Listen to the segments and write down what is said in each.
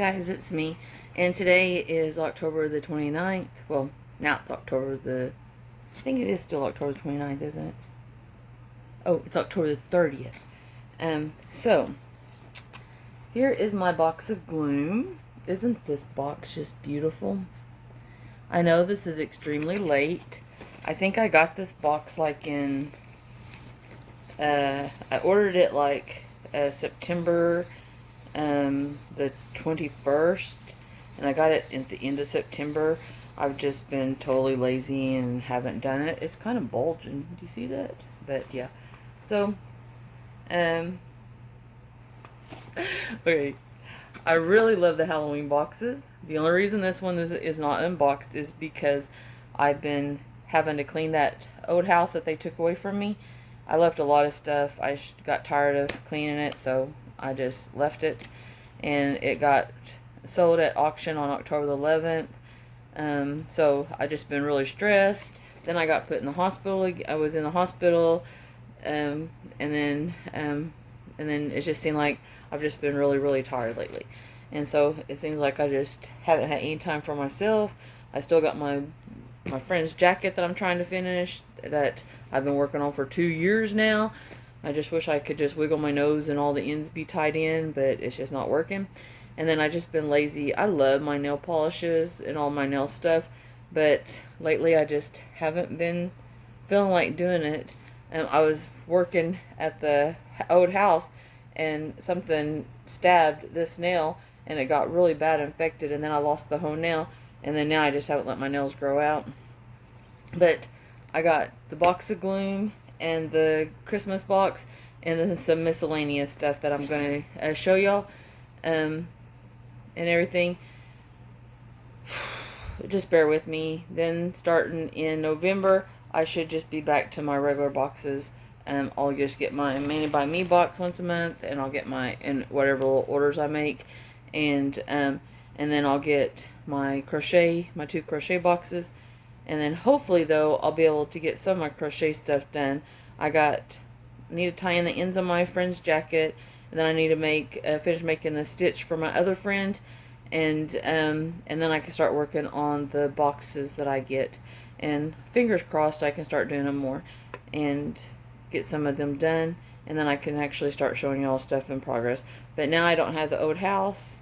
Guys, it's me, and today is October the 29th. Well, now it's I think it is still October the 29th, isn't it? Oh, it's October the 30th. So, here is my box of gloom. Isn't this box just beautiful? I know this is extremely late. I think I got this box like in, I ordered it like September the 21st, and I got it at the end of September. I've just been totally lazy and haven't done it. It's kind of bulging. Do you see that? But yeah. So, um, okay. I really love the Halloween boxes. The only reason this one is not unboxed is because I've been having to clean that old house that they took away from me. I left a lot of stuff. I got tired of cleaning it, so I just left it. And it got sold at auction on October the 11th. So I just been really stressed. Then I got put in the hospital. I was in the hospital, and then it just seemed like I've just been really, really tired lately. And so it seems like I just haven't had any time for myself. I still got my friend's jacket that I'm trying to finish that I've been working on for 2 years now. I just wish I could just wiggle my nose and all the ends be tied in, but it's just not working. And then I just been lazy. I love my nail polishes and all my nail stuff, but lately I just haven't been feeling like doing it. I was working at the old house and something stabbed this nail and it got really bad infected, and then I lost the whole nail, and then now I just haven't let my nails grow out. But I got the box of gloom and the Christmas box, and then some miscellaneous stuff that I'm going to show y'all, and everything. Just bear with me. Then starting in November, I should just be back to my regular boxes. I'll just get my Mani by Me box once a month, and I'll get my and whatever little orders I make, and then I'll get my two crochet boxes, and then hopefully though I'll be able to get some of my crochet stuff done. Need to tie in the ends of my friend's jacket, and then I need to finish making the stitch for my other friend, and then I can start working on the boxes that I get, and fingers crossed I can start doing them more and get some of them done, and then I can actually start showing y'all stuff in progress. But now I don't have the old house.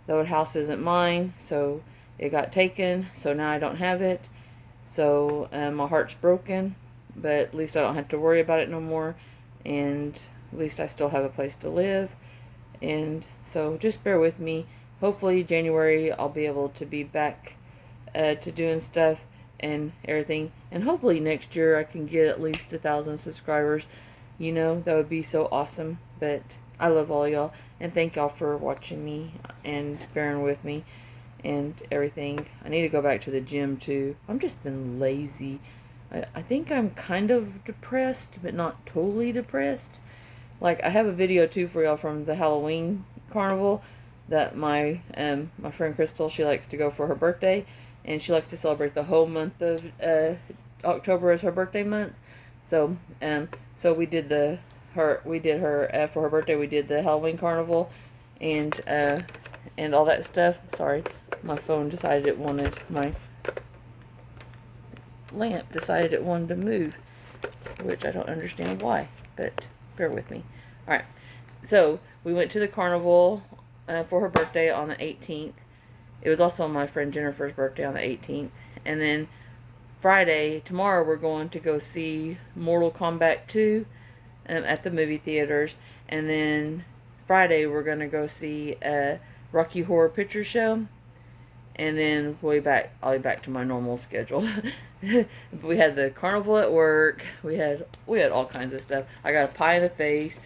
The old house isn't mine, so it got taken, so now I don't have it. So my heart's broken, but at least I don't have to worry about it no more, and at least I still have a place to live. And so just bear with me. Hopefully January I'll be able to be back to doing stuff and everything, and hopefully next year I can get at least 1,000 subscribers. You know, that would be so awesome. But I love all y'all, and thank y'all for watching me and bearing with me and everything. I need to go back to the gym too. I've just been lazy. I think I'm kind of depressed, but not totally depressed. Like, I have a video too for y'all from the Halloween carnival that my friend Crystal, she likes to go for her birthday, and she likes to celebrate the whole month of October as her birthday month. So we did her for her birthday. We did the Halloween carnival and all that stuff. Sorry, my phone decided it wanted my lamp decided it wanted to move, which I don't understand why, but bear with me. Alright, so we went to the carnival for her birthday on the 18th. It was also my friend Jennifer's birthday on the 18th. And then tomorrow, we're going to go see Mortal Kombat 2 at the movie theaters. And then Friday, we're going to go see Rocky Horror Picture Show. And then I'll be back to my normal schedule. We had the carnival at work. We had all kinds of stuff. I got a pie in the face.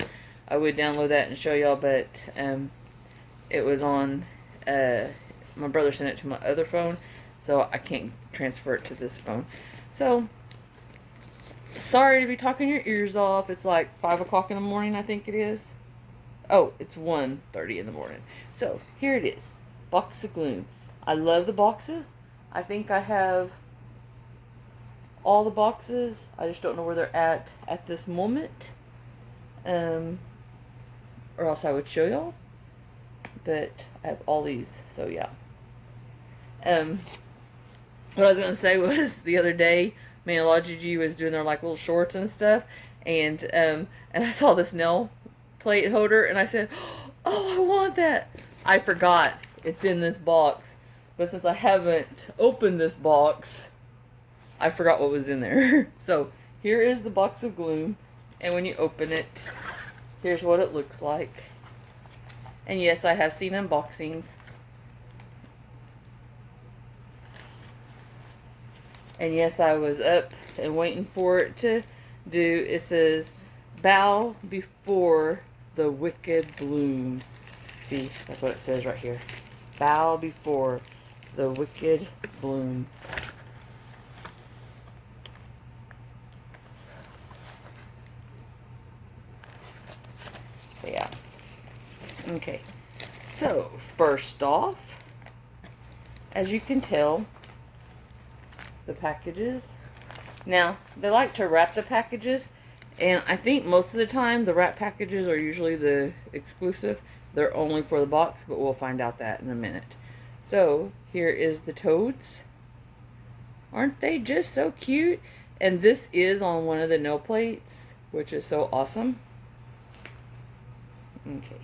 I would download that and show y'all, but it was on my brother sent it to my other phone, so I can't transfer it to this phone. So sorry to be talking your ears off. It's like 5 o'clock in the morning, I think it is. Oh, it's 1:30 in the morning. So here it is, box of gloom. I love the boxes. I think I have all the boxes. I just don't know where they're at this moment. Or else I would show y'all. but I have all these, so yeah. What I was gonna say was the other day, Maniology was doing their like little shorts and stuff, and I saw this nail plate holder, and I said, "Oh, I want that." I forgot it's in this box, but since I haven't opened this box, I forgot what was in there. So here is the box of gloom, and when you open it, here's what it looks like. And yes, I have seen unboxings. And yes, I was up and waiting for it to do. It says, bow before the wicked bloom. See, that's what it says right here. Bow before the wicked bloom. Yeah. Okay. So, first off, as you can tell, the packages. Now, they like to wrap the packages, and I think most of the time the wrap packages are usually the exclusive. They're only for the box, but we'll find out that in a minute. So, here is the toads. Aren't they just so cute? And this is on one of the nail plates, which is so awesome. Okay.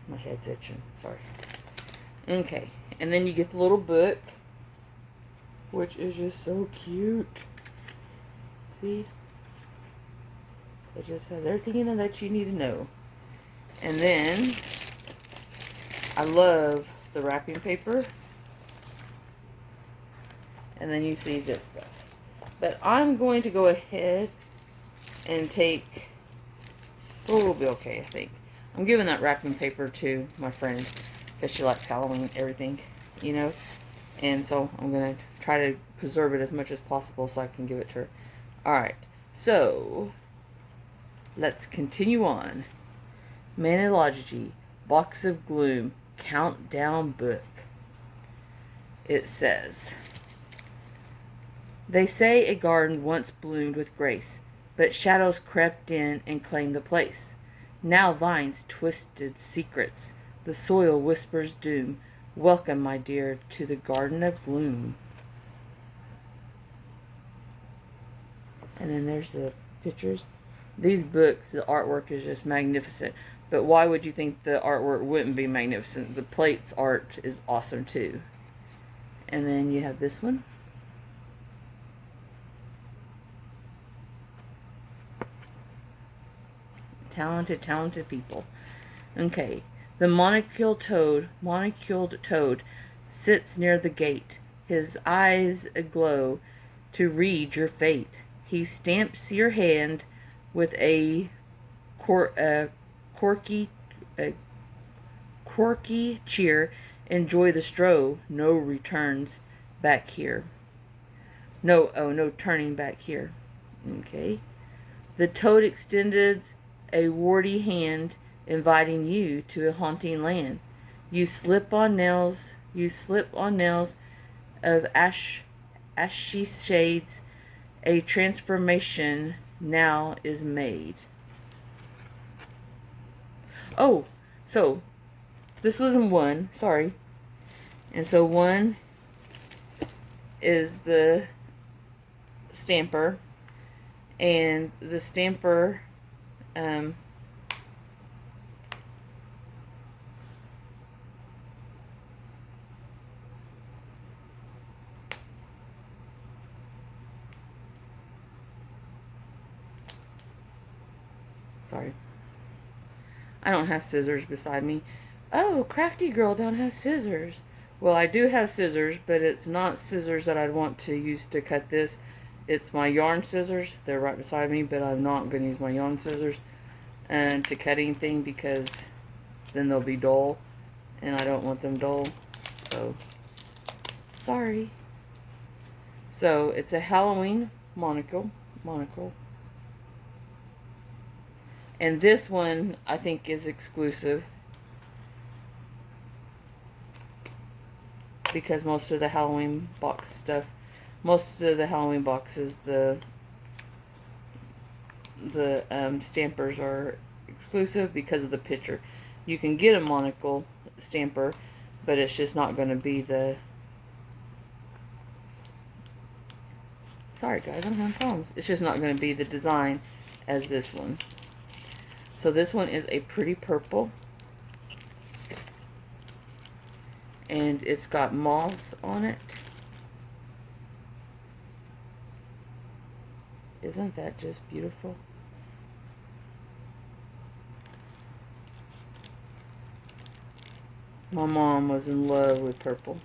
My head's itching, sorry. Okay, and then you get the little book, which is just so cute. See? It just has everything in it that you need to know. And then, I love the wrapping paper. And then you see this stuff. But I'm going to go ahead and take, oh, we'll be okay, I think. I'm giving that wrapping paper to my friend, because she likes Halloween everything, you know. And so I'm going to try to preserve it as much as possible so I can give it to her. Alright, so let's continue on. Maniology Box of Gloom Countdown Book. It says, they say a garden once bloomed with grace, but shadows crept in and claimed the place. Now vines twisted secrets, the soil whispers doom. Welcome, my dear, to the Garden of Gloom. And then there's the pictures. These books, the artwork is just magnificent. But why would you think the artwork wouldn't be magnificent? The plates art is awesome too. And then you have this one. Talented, talented people. Okay. The monocled toad sits near the gate, his eyes aglow to read your fate. He stamps your hand with a quirky cheer. Enjoy the stroll, no returns back here. No turning back here. Okay. The toad extended a warty hand, inviting you to a haunting land. You slip on nails of ashy shades. A transformation now is made. Oh, so this was in one, sorry. And so one is the stamper, and the stamper sorry, I don't have scissors beside me. Oh, crafty girl don't have scissors. Well, I do have scissors, but it's not scissors that I'd want to use to cut this. It's my yarn scissors. They're right beside me, but I'm not going to use my yarn scissors to cut anything, because then they'll be dull, and I don't want them dull. So, sorry. So, it's a Halloween monocle. And this one, I think, is exclusive, because most of the Halloween box stuff, most of the Halloween boxes, the stampers are exclusive because of the picture. You can get a monocle stamper, but it's just not going to be the... Sorry guys, I'm having problems. It's just not going to be the design as this one. So this one is a pretty purple. And it's got moss on it. Isn't that just beautiful? My mom was in love with purple.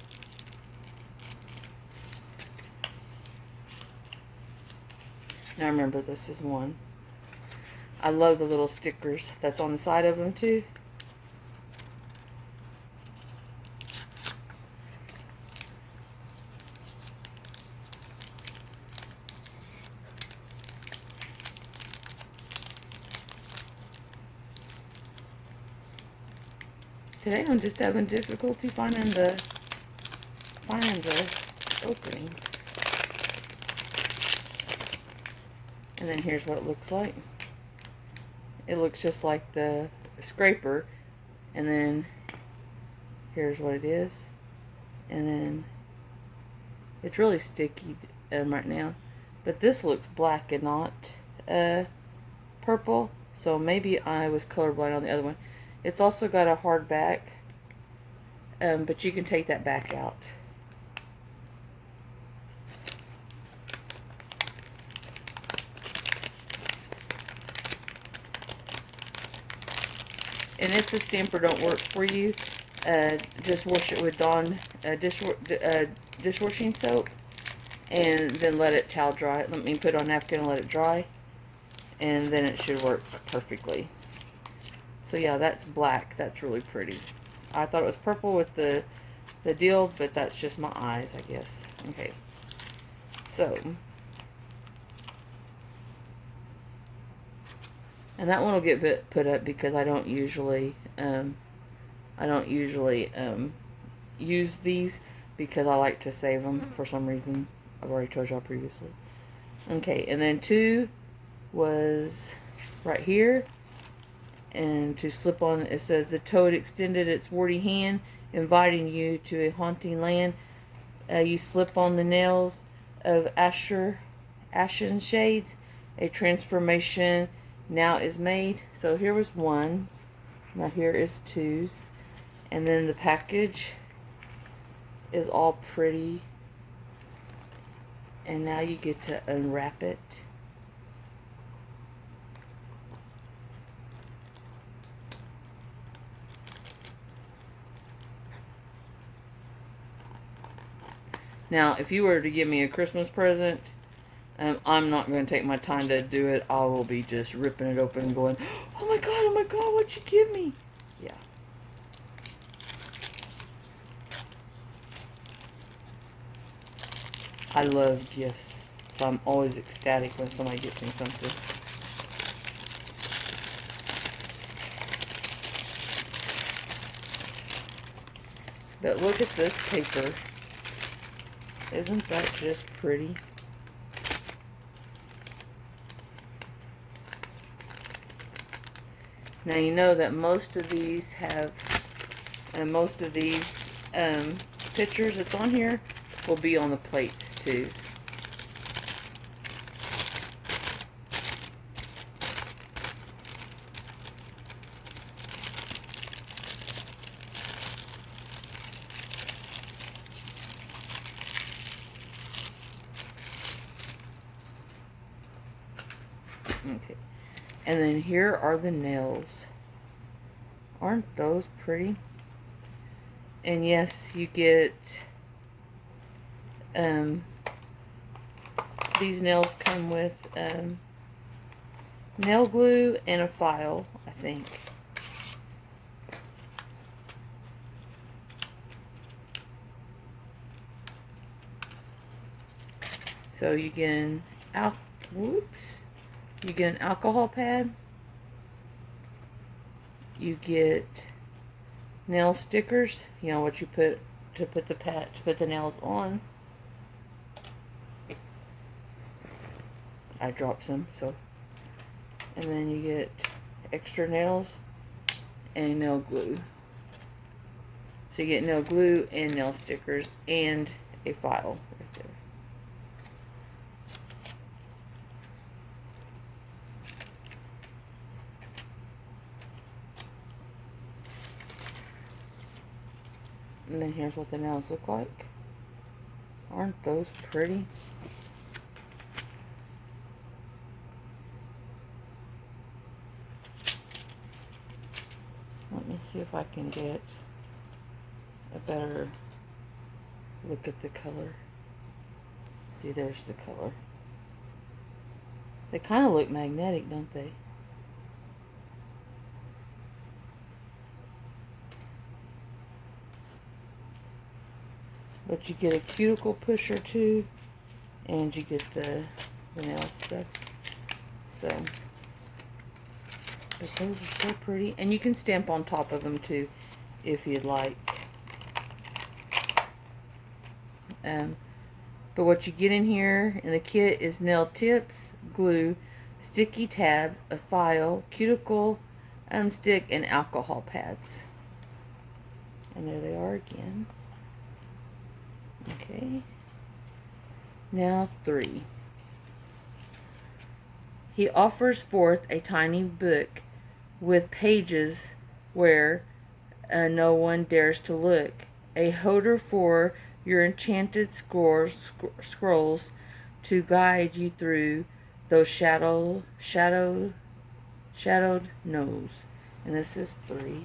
And I remember this is one. I love the little stickers that's on the side of them too. Today I'm just having difficulty finding the openings. And then here's what it looks like. It looks just like the scraper, and then here's what it is. And then it's really sticky right now, but this looks black and not purple, so maybe I was colorblind on the other one. It's also got a hard back, but you can take that back out. And if the stamper don't work for you, just wash it with Dawn dishwashing soap, and then let it towel dry. Let me put it on a napkin and let it dry, and then it should work perfectly. So yeah, that's black. That's really pretty. I thought it was purple with the deal, but that's just my eyes, I guess. Okay. So, and that one will get put up because I don't usually use these because I like to save them for some reason. I've already told y'all previously. Okay, and then 2 was right here. And to slip on, it says, the toad extended its warty hand, inviting you to a haunting land. You slip on the nails of ashen shades. A transformation now is made. So here was 1s. Now here is 2s. And then the package is all pretty. And now you get to unwrap it. Now, if you were to give me a Christmas present, I'm not going to take my time to do it. I will be just ripping it open and going, oh my God, what'd you give me? Yeah. I love gifts, so I'm always ecstatic when somebody gets me something. But look at this paper. Isn't that just pretty? Now you know that most of these have, pictures that's on here will be on the plates too. Okay, and then here are the nails. Aren't those pretty? And yes, you get these nails come with nail glue and a file, I think. So you get an you get an alcohol pad. You get nail stickers, you know what you put to put the nails on. I dropped some, so. And then you get extra nails and nail glue. So you get nail glue and nail stickers and a file right there. And then here's what the nails look like. Aren't those pretty? Let me see if I can get a better look at the color. See, there's the color. They kind of look magnetic, don't they? But you get a cuticle pusher too, and you get the nail stuff. So, but those are so pretty. And you can stamp on top of them too, if you'd like. But what you get in here in the kit is nail tips, glue, sticky tabs, a file, cuticle stick, and alcohol pads. And there they are again. Okay. Now 3. He offers forth a tiny book with pages where no one dares to look. A holder for your enchanted scrolls to guide you through those shadowed nodes. And this is 3.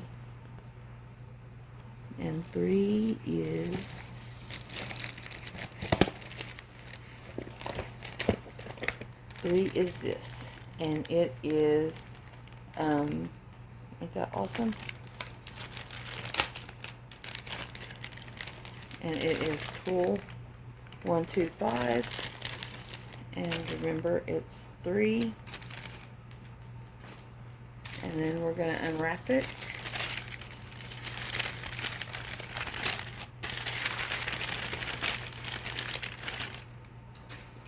And 3 is this, and it is ain't that awesome? And it is tool 125, and remember it's 3. And then we're going to unwrap it.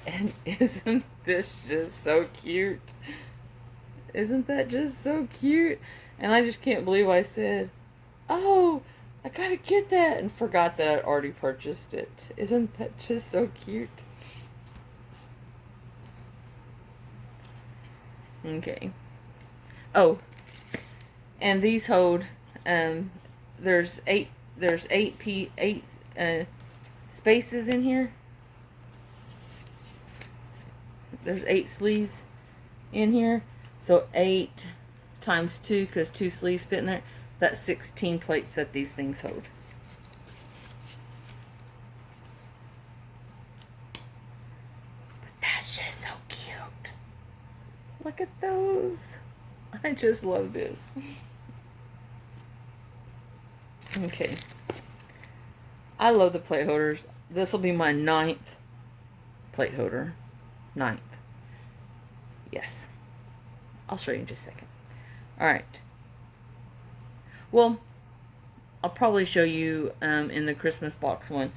And isn't this just so cute? Isn't that just so cute? And I just can't believe I said, oh, I gotta get that, and forgot that I'd already purchased it. Isn't that just so cute? Okay. Oh, and these hold, there's eight spaces in here. There's 8 sleeves in here, so 8 times 2, because 2 sleeves fit in there. That's 16 plates that these things hold. But that's just so cute. Look at those. I just love this. Okay. I love the plate holders. This will be my 9th plate holder. 9th. Yes. I'll show you in just a second. Alright. Well, I'll probably show you in the Christmas box one,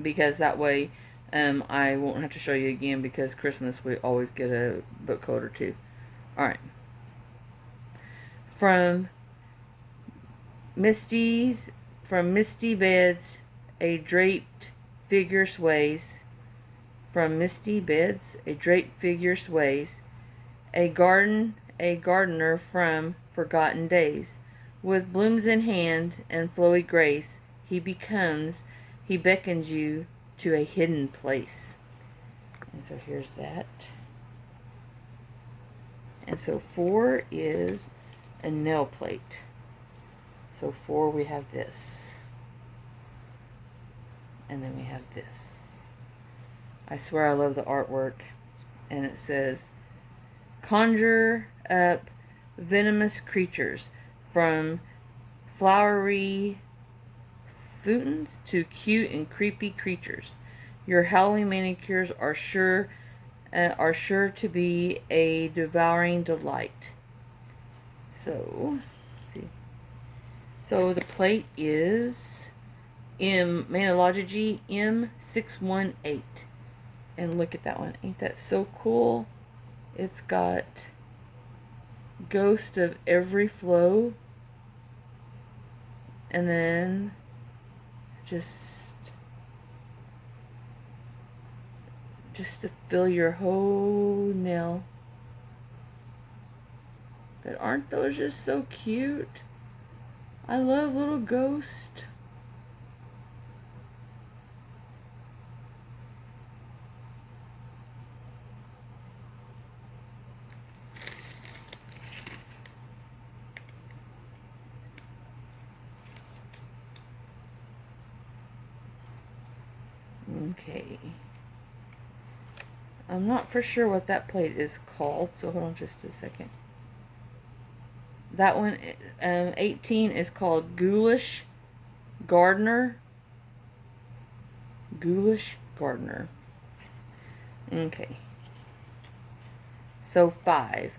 because that way I won't have to show you again, because Christmas we always get a book holder too. Alright. From Misty Beds, a draped figure sways. From misty beds, a draped figure sways. A gardener from forgotten days. With blooms in hand and flowy grace, he beckons you to a hidden place. And so here's that. And so 4 is a nail plate. So 4, we have this. And then we have this. I swear I love the artwork. And it says, conjure up venomous creatures, from flowery fountains to cute and creepy creatures. Your Halloween manicures are sure to be a devouring delight. So, let's see. So the plate is Maniology M618. And look at that one. Ain't that so cool? It's got Ghost of Every Flow. And then just to fill your whole nail. But aren't those just so cute? I love little ghosts. Okay. I'm not for sure what that plate is called, so hold on just a second. That one, 18, is called Ghoulish Gardener. Ghoulish Gardener. Okay. So 5.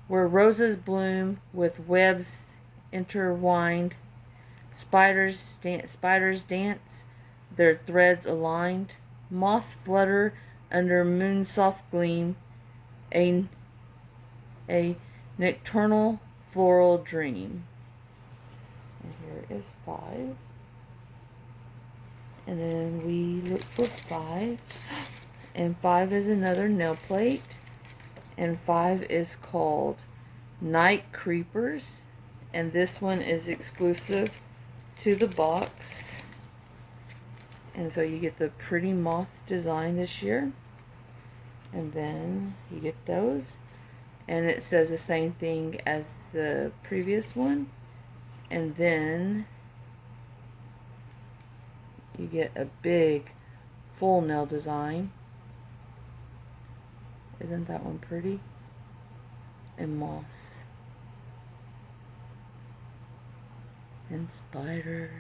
Where roses bloom with webs intertwined, spiders dance, their threads aligned, moss flutter under moon soft gleam, a nocturnal floral dream. And here is 5. And then we look for 5. And 5 is another nail plate. And 5 is called Night Creepers. And this one is exclusive to the box. And so you get the pretty moth design this year. And then you get those. And it says the same thing as the previous one. And then you get a big full nail design. Isn't that one pretty? And moss. And spiders.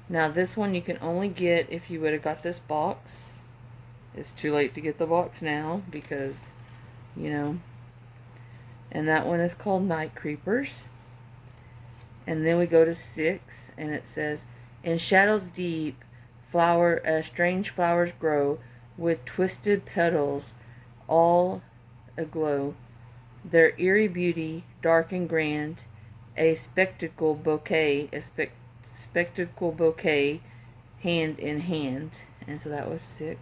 Now this one you can only get if you would have got this box. It's too late to get the box now because, you know. And that one is called Night Creepers. And then we go to 6 and it says, in shadows deep, strange flowers grow with twisted petals all aglow. Their eerie beauty, dark and grand, a spectacle bouquet, hand in hand. And so that was 6.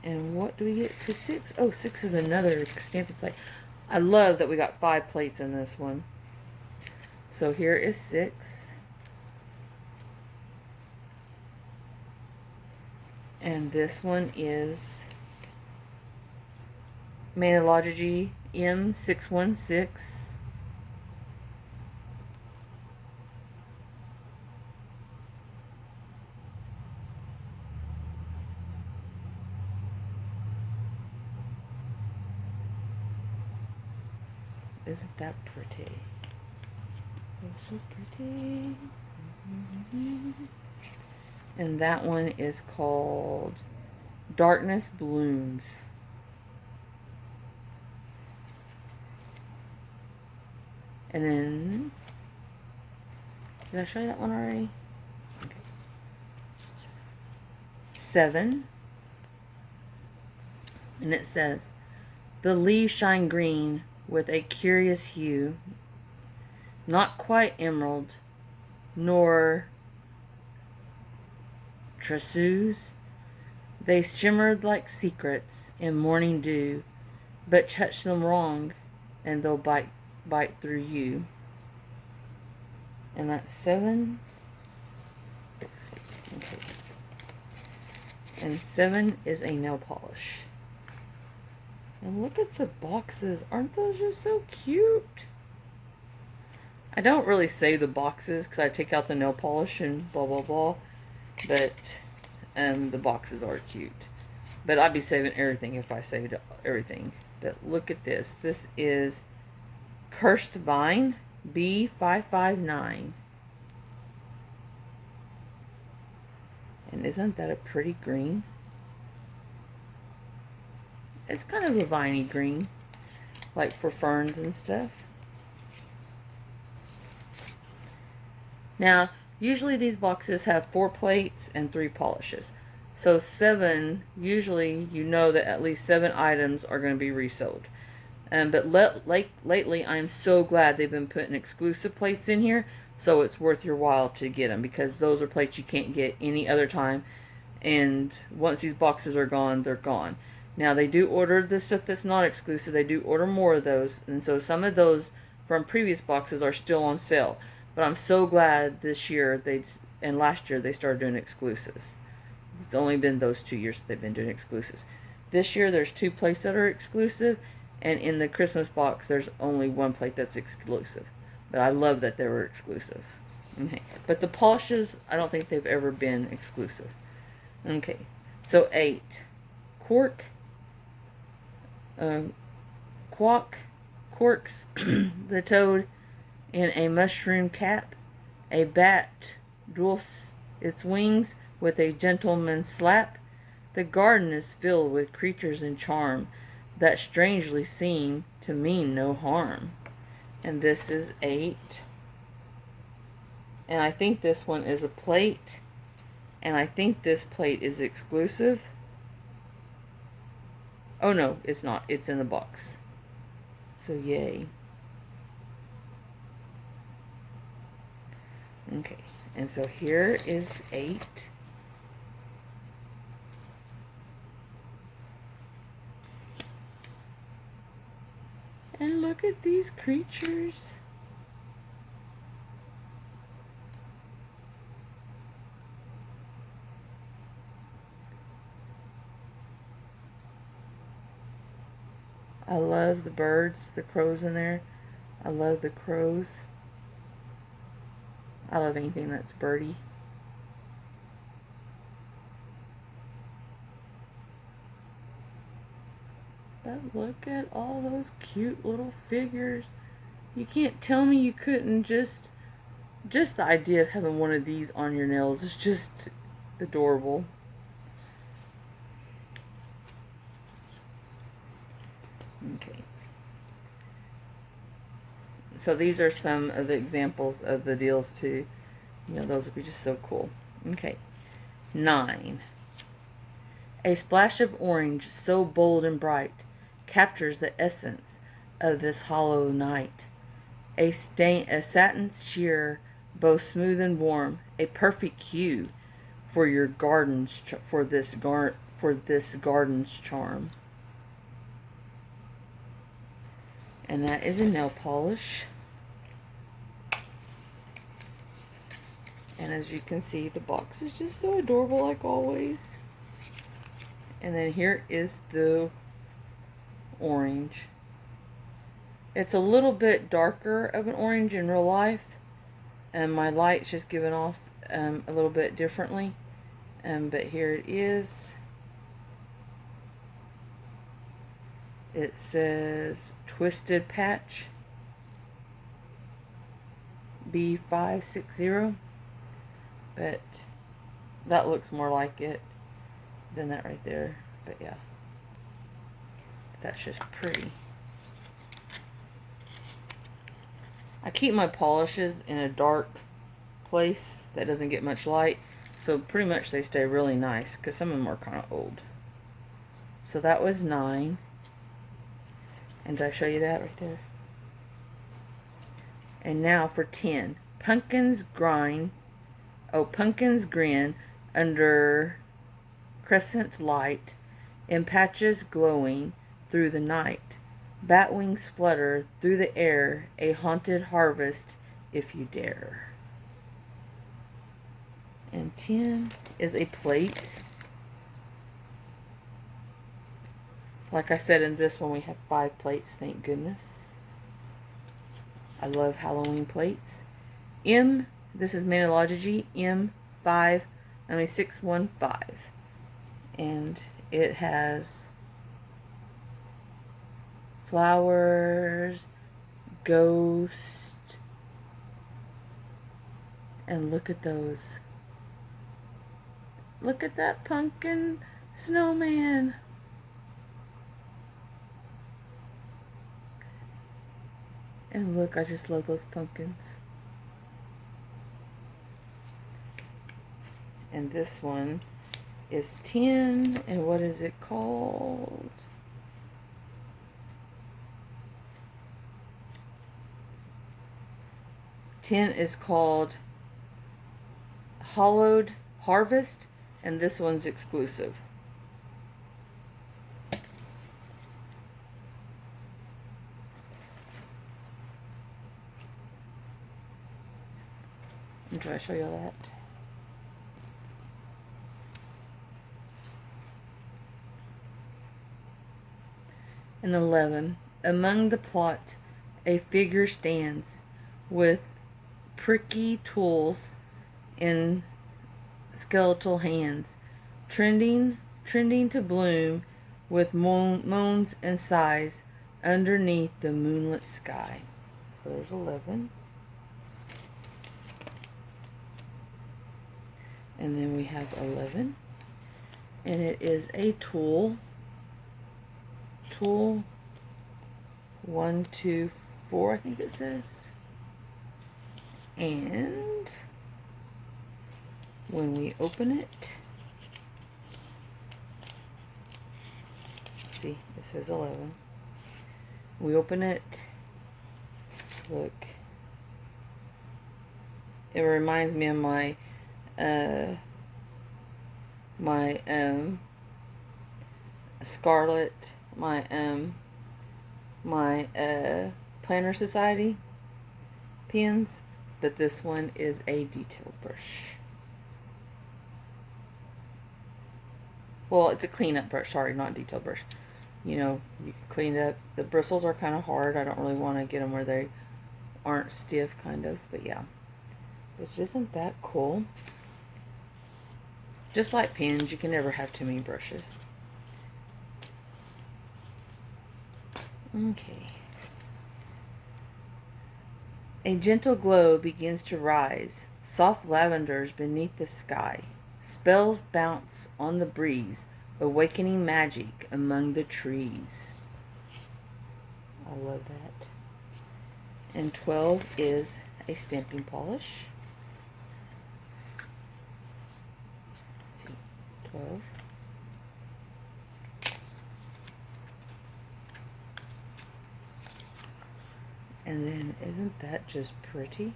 And what do we get to 6? Oh, 6 is another stamping plate. I love that we got 5 plates in this one. So here is 6. And this one is Maniology M616. Isn't that pretty? So pretty. And that one is called Darkness Blooms. And then, did I show you that one already? Okay. 7. And it says, the leaves shine green with a curious hue, not quite emerald, nor treseuse. They shimmered like secrets in morning dew, but touch them wrong, and they'll bite through you. And that's 7. Okay. And 7 is a nail polish. And look at the boxes. Aren't those just so cute? I don't really save the boxes because I take out the nail polish and blah, blah, blah. But the boxes are cute. But I'd be saving everything if I saved everything. But look at this. This is Cursed Vine B559. And isn't that a pretty green? It's kind of a viney green, like for ferns and stuff. Now, usually these boxes have 4 plates and 3 polishes. So 7, usually you know that at least 7 items are going to be resold. But lately, I'm so glad they've been putting exclusive plates in here, so it's worth your while to get them, because those are plates you can't get any other time, and once these boxes are gone, they're gone. Now, they do order the stuff that's not exclusive. They do order more of those, and so some of those from previous boxes are still on sale. But I'm so glad this year and last year they started doing exclusives. It's only been those 2 years that they've been doing exclusives. This year there's 2 plates that are exclusive, and in the Christmas box there's only 1 plate that's exclusive. But I love that they were exclusive. Okay. But the polishes, I don't think they've ever been exclusive. Okay, so 8. Cork, Quarks the toad in a mushroom cap. A bat doffs its wings with a gentleman's slap. The garden is filled with creatures in charm that strangely seem to mean no harm. And this is 8. And I think this one is a plate. And I think this plate is exclusive. Oh no, it's not. It's in the box. So yay. Okay, and so here is 8. And look at these creatures. I love the birds, the crows in there. I love the crows. I love anything that's birdie. But look at all those cute little figures. You can't tell me you couldn't just the idea of having one of these on your nails is just adorable. Okay. So these are some of the examples of the deals too. You know, those would be just so cool. Okay. 9. A splash of orange so bold and bright captures the essence of this hollow night. A satin sheer, both smooth and warm, a perfect hue for your garden's for this garden's charm. And that is a nail polish. And as you can see, the box is just so adorable, like always. And then here is the orange. It's a little bit darker of an orange in real life, and my light's just giving off a little bit differently. But here it is. It says Twisted Patch B560, but that looks more like it than that right there. But yeah, that's just pretty. I keep my polishes in a dark place that doesn't get much light, so pretty much they stay really nice, because some of them are kind of old. So that was 9. And did I show you that right there? And now for 10. Pumpkins grin under crescent light, in patches glowing through the night. Bat wings flutter through the air, a haunted harvest if you dare. And 10 is a plate. Like I said, in this one we have 5 plates, thank goodness. I love Halloween plates. This is Maniology M615. And it has flowers, ghost, and look at those. Look at that pumpkin snowman. And look, I just love those pumpkins. And this one is 10. And what is it called? Ten is called Hollowed Harvest, and this one's exclusive. I'm trying to show you that. And 11. Among the plot, a figure stands with pricky tools in skeletal hands, trending to bloom with moans and sighs underneath the moonlit sky. So there's 11. And then we have 11. And it is a tool. Tool 1, 2, 4, I think it says. And when we open it, see, it says 11. We open it, look, it reminds me of my Scarlet, my Planner Society pens, but this one is a detail brush. Well, it's a cleanup brush, sorry, not detail brush. You know, you can clean it up. The bristles are kind of hard. I don't really want to get them where they aren't stiff, kind of, but yeah. But isn't that cool? Just like pens, you can never have too many brushes. Okay. A gentle glow begins to rise, soft lavenders beneath the sky. Spells bounce on the breeze, awakening magic among the trees. I love that. And 12 is a stamping polish. Let's see, 12. And then, isn't that just pretty?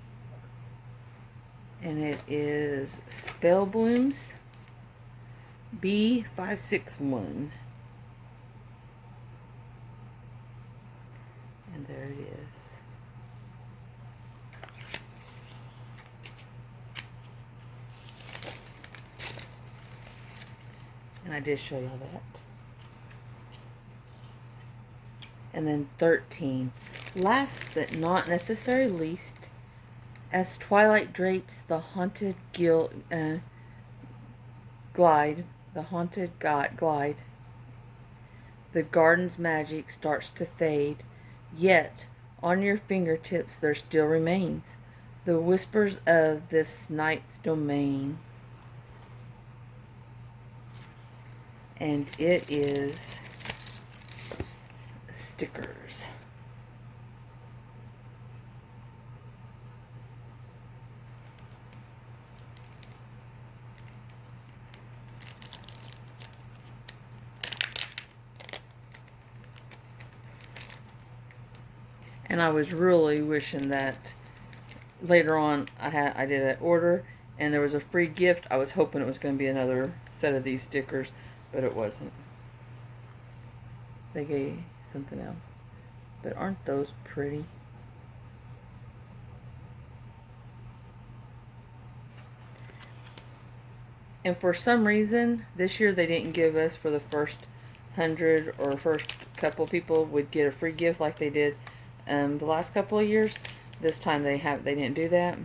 And it is Spell Blooms B561. And there it is. And I did show y'all that. And then 13. Last but not necessarily least, as twilight drapes the haunted glide, the garden's magic starts to fade, yet on your fingertips there still remains the whispers of this night's domain. And it is stickers. And I was really wishing that later on I did an order and there was a free gift. I was hoping it was going to be another set of these stickers, but it wasn't. They gave something else. But aren't those pretty? And for some reason, this year they didn't give us, for the first 100 or first couple people would get a free gift like they did the last couple of years. This time they didn't do that.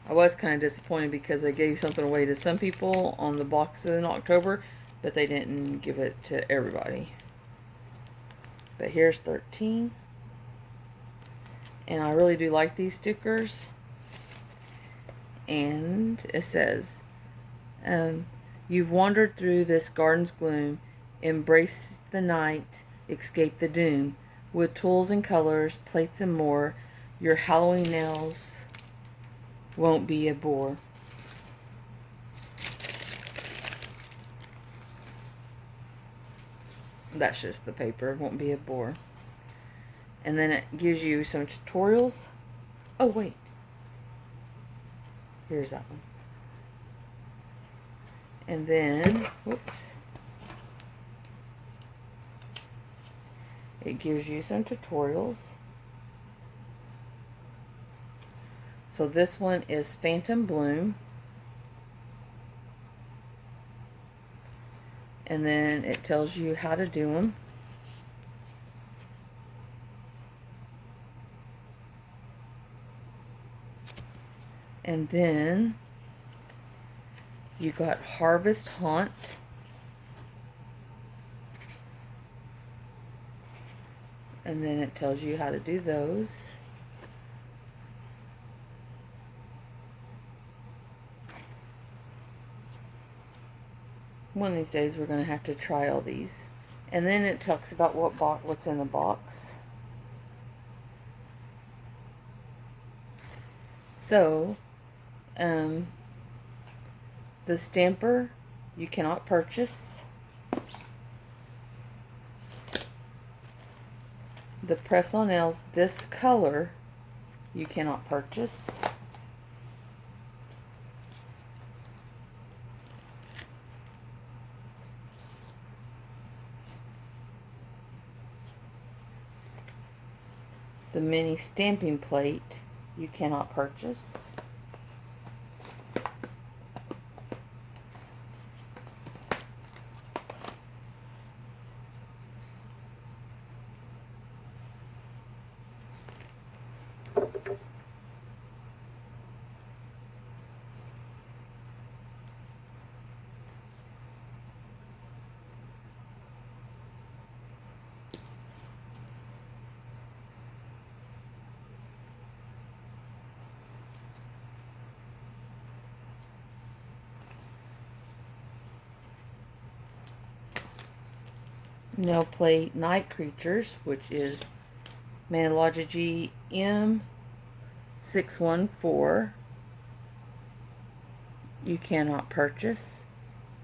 I was kind of disappointed because they gave something away to some people on the box in October, but they didn't give it to everybody. But here's 13. And I really do like these stickers. And it says, you've wandered through this garden's gloom, embrace the night, escape the doom. With tools and colors, plates and more, your Halloween nails won't be a bore. That's just the paper, won't be a bore. And then it gives you some tutorials. Oh wait, here's that one. And then, whoops, it gives you some tutorials. So this one is Phantom Bloom. And then it tells you how to do them. And then you got Harvest Haunt. And then it tells you how to do those. One of these days we're going to have to try all these. And then it talks about what's in the box. So, the stamper you cannot purchase. The press-on nails, this color, you cannot purchase. The mini stamping plate, you cannot purchase. Nail plate Night Creatures, which is Maniology M614. You cannot purchase.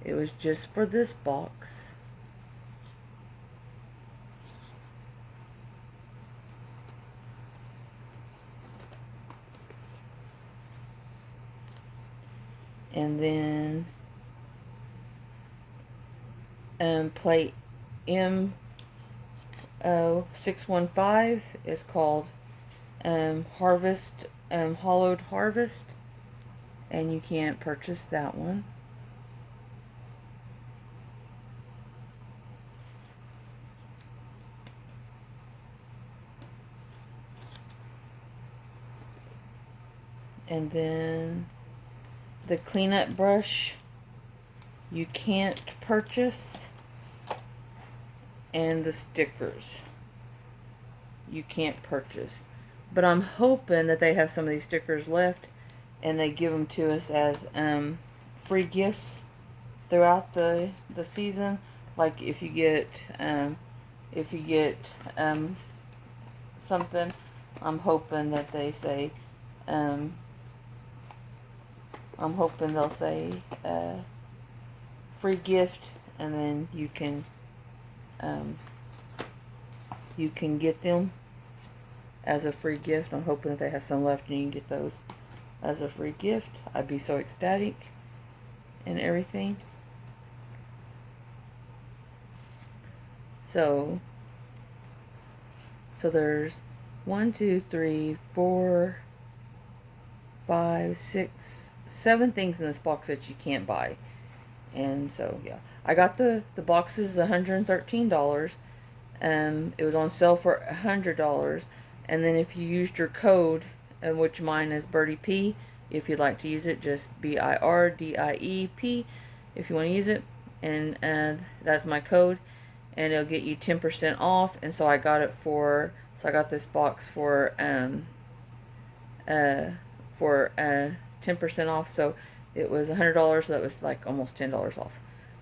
It was just for this box. And then plate M615 is called Harvest, Hollowed Harvest, and you can't purchase that one. And then the cleanup brush you can't purchase, and the stickers you can't purchase. But I'm hoping that they have some of these stickers left and they give them to us as free gifts throughout the season. Like if you get something, I'm hoping that they say I'm hoping they'll say free gift, and then you can get them as a free gift. I'm hoping that they have some left and you can get those as a free gift. I'd be so ecstatic and everything. So there's 1, 2, 3, 4, 5, 6, 7 things in this box that you can't buy. And so yeah, I got the boxes $113. It was on sale for $100. And then if you used your code, which mine is BIRDIEP, if you'd like to use it, just BIRDIEP if you want to use it, and that's my code, and it'll get you 10% off. And so I got it for, so I got this box for 10% off. So it was $100, so that was like almost $10 off.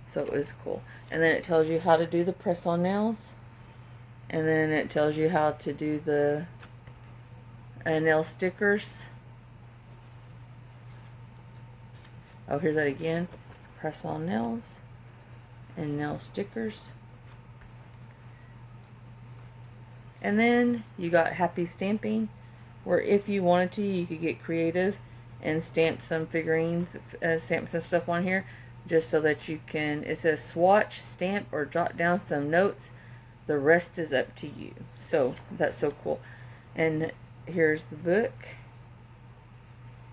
So it was cool. And then it tells you how to do the press-on nails, and then it tells you how to do the nail stickers. Oh, here's that again. Press on nails and nail stickers. And then you got happy stamping, where if you wanted to, you could get creative and stamp some figurines, stamp some stuff on here, just so that you can, it says swatch, stamp, or jot down some notes. The rest is up to you. So that's so cool. And here's the book.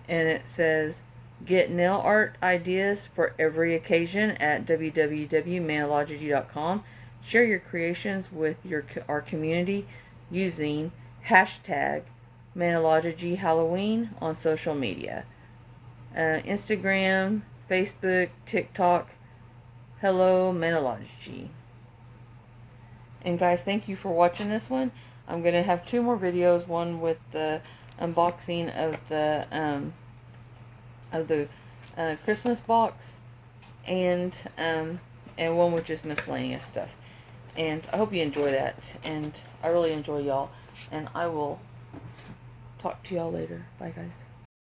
And it says, get nail art ideas for every occasion at www.maniology.com. Share your creations with our community using hashtag Maniology Halloween on social media. Instagram, Facebook, TikTok. Hello, Maniology. And guys, thank you for watching this one. I'm going to have 2 more videos. One with the unboxing of the Christmas box, and one with just miscellaneous stuff. And I hope you enjoy that, and I really enjoy y'all, and I will talk to y'all later. Bye guys.